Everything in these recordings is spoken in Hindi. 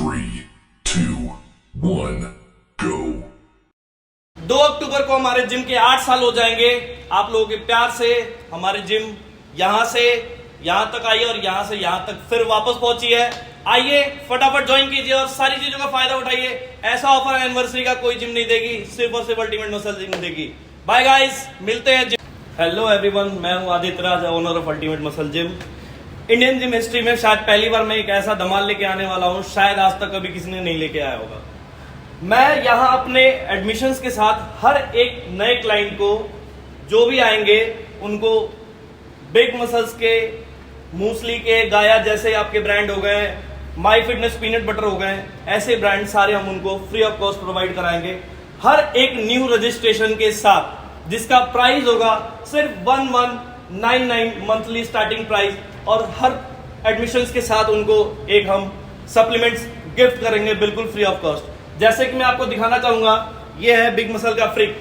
3, 2, 1, go. 2 अक्टूबर को हमारे जिम के 8 साल हो जाएंगे। आप लोगों के प्यार से हमारे जिम यहां से यहां तक आई और यहां से यहां तक फिर वापस पहुंची है। आइए फटाफट ज्वाइन कीजिए और सारी चीजों का फायदा उठाइए। ऐसा ऑफर एनिवर्सरी का कोई जिम नहीं देगी, सिर्फ और सिर्फ अल्टीमेट मसल जिम देगी। बाय गाइस, मिलते हैं जिम। हेलो एवरीवन, मैं हूं Aditya Raj, owner of ultimate muscle gym. Indian gym history में शायद पहली बार मैं एक ऐसा धमाल लेके आने वाला हूं, शायद आज तक कभी किसी ने नहीं लेके आया होगा। मैं यहाँ अपने एडमिशन्स के साथ हर एक नए क्लाइंट को जो भी आएंगे उनको बिग मसल्स के, मूसली के, गाया जैसे आपके ब्रांड हो गए, माई फिटनेस पीनट बटर हो गए, ऐसे ब्रांड सारे हम उनको फ्री ऑफ कॉस्ट प्रोवाइड कराएंगे हर एक न्यू रजिस्ट्रेशन के साथ, जिसका प्राइस होगा सिर्फ 1199 मंथली स्टार्टिंग प्राइस। और हर एडमिशन्स के साथ उनको एक हम सप्लीमेंट्स गिफ्ट करेंगे बिल्कुल फ्री ऑफ कॉस्ट। जैसे कि मैं आपको दिखाना चाहूंगा, ये है बिग मसल का फ्रिक,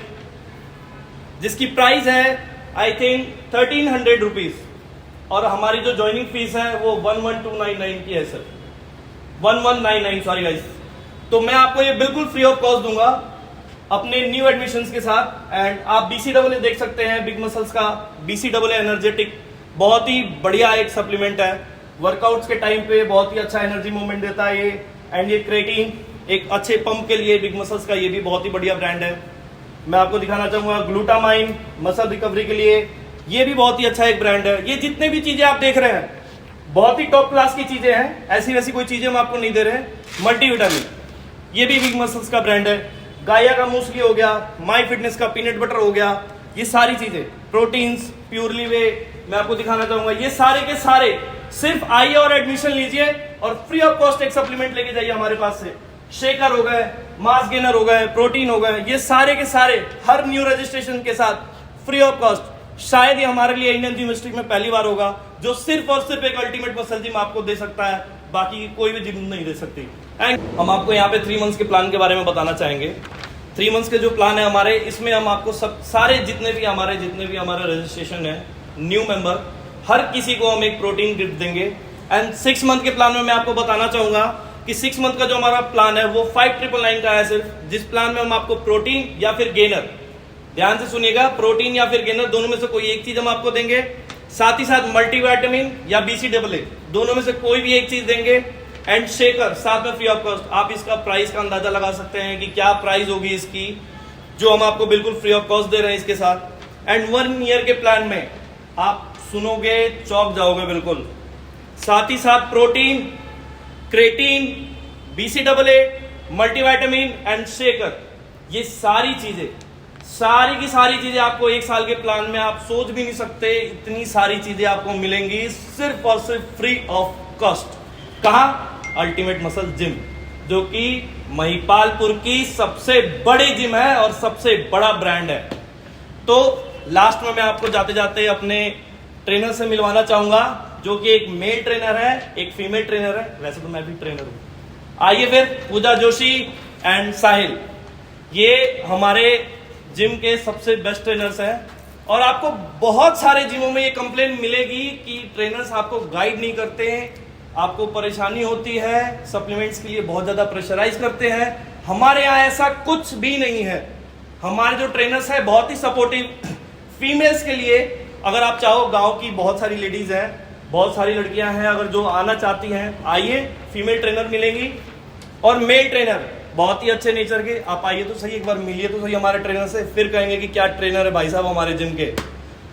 जिसकी प्राइस है आई थिंक 1300 रुपीज और हमारी जो ज्वाइनिंग फीस है वो 11299 की है सर, 1199 सॉरी गाइस। तो मैं आपको ये बिल्कुल फ्री ऑफ कॉस्ट दूंगा अपने न्यू एडमिशन्स के साथ। एंड आप BCAA देख सकते हैं बिग मसल्स का। BCAA एनर्जेटिक बहुत ही बढ़िया एक सप्लीमेंट है, वर्कआउट्स के टाइम पे बहुत ही अच्छा एनर्जी मूवमेंट देता है ये। एंड ये क्रेटीन एक अच्छे पंप के लिए बिग मसल्स का ये भी बहुत ही बढ़िया ब्रांड है। मैं आपको दिखाना चाहूंगा ग्लूटामाइन मसल रिकवरी के लिए, ये भी बहुत ही अच्छा एक ब्रांड है। ये जितने भी चीजें आप देख रहे हैं बहुत ही टॉप क्लास की चीजें हैं, ऐसी वैसी कोई चीजें हम आपको नहीं दे रहे हैं। मल्टीविटामिन ये भी बिग मसल्स का ब्रांड है। गाया का मूसली हो गया, माई फिटनेस का पीनट बटर हो गया, ये सारी चीजें, प्रोटीन्स, प्योरली वे, मैं आपको दिखाना चाहूंगा। ये सारे के सारे सिर्फ आइए और एडमिशन लीजिए और फ्री ऑफ कॉस्ट एक सप्लीमेंट लेके जाइए हमारे पास से। शेकर हो गए, मास गेनर हो गए, प्रोटीन हो गए, ये सारे के सारे हर न्यू रजिस्ट्रेशन के साथ फ्री ऑफ कॉस्ट। शायद ये हमारे लिए इंडियन जिम हिस्ट्री में पहली बार होगा जो सिर्फ और सिर्फ एक अल्टीमेट मसल जिम आपको दे सकता है, बाकी कोई भी जिम नहीं दे सकती। एंड हम आपको यहाँ पे 3 मंथ्स के प्लान के बारे में बताना चाहेंगे। 3 मंथ्स के जो प्लान है हमारे, इसमें हम आपको सब सारे जितने भी हमारे रजिस्ट्रेशन है न्यू मेंबर, हर किसी को हम एक प्रोटीन गिफ्ट देंगे। एंड 6 मंथ के प्लान में मैं आपको बताना चाहूंगा कि 6 मंथ का जो हमारा प्लान है वो 5999 का है सिर्फ, जिस प्लान में हम आपको प्रोटीन या फिर गेनर, ध्यान से सुनिएगा, प्रोटीन या फिर गेनर दोनों में से कोई एक चीज हम आपको देंगे। साथ ही साथ मल्टीविटामिन या BCAA दोनों में से कोई भी एक चीज देंगे। एंड शेकर साथ में फ्री ऑफ कॉस्ट। आप इसका प्राइस का अंदाजा लगा सकते हैं कि क्या प्राइस होगी इसकी, जो हम आपको बिल्कुल फ्री ऑफ कॉस्ट दे रहे हैं इसके साथ। एंड 1 ईयर के प्लान में आप सुनोगे चौंक जाओगे बिल्कुल। साथ ही साथ protein, creatine, BCAA, multivitamin and shaker, ये सारी चीजें, सारी की सारी चीजें आपको 1 साल के प्लान में आप सोच भी नहीं सकते, इतनी सारी चीजें आपको मिलेंगी सिर्फ और सिर्फ फ्री ऑफ कॉस्ट। कहाँ? अल्टीमेट मसल जिम, जो कि महिपालपुर की सबसे बड़ी जिम है और सबसे बड़ा ब्रांड है। तो लास्ट में मैं आपको जाते जाते अपने ट्रेनर से मिलवाना चाहूंगा, जो कि एक मेल ट्रेनर है, एक फीमेल ट्रेनर है, वैसे तो मैं भी ट्रेनर हूं। आइए फिर, पूजा जोशी एंड साहिल, ये हमारे जिम के सबसे बेस्ट ट्रेनर्स हैं। और आपको बहुत सारे जिमों में ये कंप्लेन मिलेगी कि ट्रेनर्स आपको गाइड नहीं करते हैं, आपको परेशानी होती है, सप्लीमेंट्स के लिए बहुत ज्यादा प्रेशराइज करते हैं। हमारे यहाँ ऐसा कुछ भी नहीं है। हमारे जो ट्रेनर्स है बहुत ही सपोर्टिव, फीमेल्स के लिए अगर आप चाहो, गांव की बहुत सारी लेडीज हैं, बहुत सारी लड़कियां हैं, अगर जो आना चाहती हैं आइए, फीमेल ट्रेनर मिलेंगी। और मेल ट्रेनर बहुत ही अच्छे नेचर के, आप आइए तो सही, एक बार मिलिए तो सही हमारे ट्रेनर से, फिर कहेंगे कि क्या ट्रेनर है भाई साहब हमारे जिम के।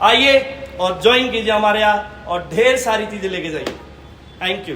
आइए और ज्वाइन कीजिए हमारे यहाँ और ढेर सारी चीजें लेके जाइए। Thank you.